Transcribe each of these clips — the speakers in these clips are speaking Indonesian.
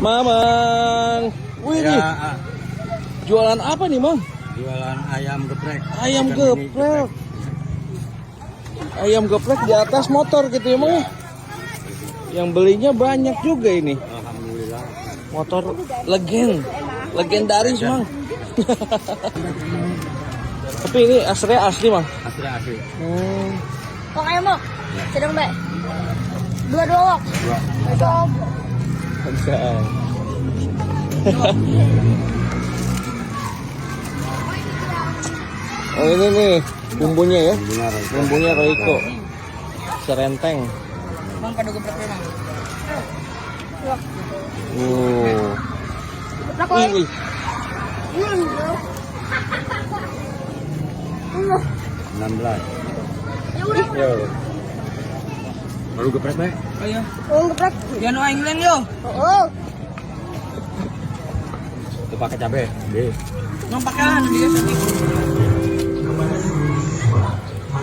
Mamang. Wih nih. Jualan apa nih, Mang? Jualan ayam geprek. Ayam geprek. Ayam geprek di atas motor gitu ya, Mang? Yang belinya banyak juga ini. Alhamdulillah. Motor legendaris, Mang. Tapi ini asli, Mang. Asli. Kok ayam mau? Sedang baik. Dua. Oh ini nih bumbunya ya. Bumbunya Royco. Serenteng. Bang kado geprek Bang. Wih. Iya. 16. Yo. Baru geprek, Pak? Oh iya. Oh geprek. Jangan no England yo. Oh. Itu pakai cabe. Deh. Nang pakai dia sedikit.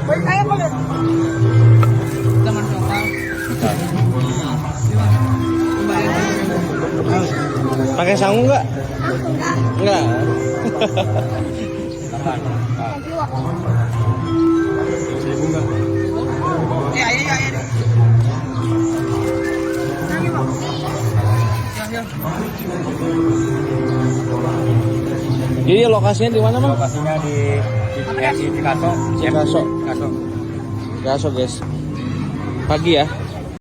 Baik ayam boleh. Jangan lokal. Pakai sangu enggak? Enggak. Kapan? Seribu enggak? Iya. Jadi lokasinya di mana, Bang? Lokasinya di Cikaso, guys. Pagi ya.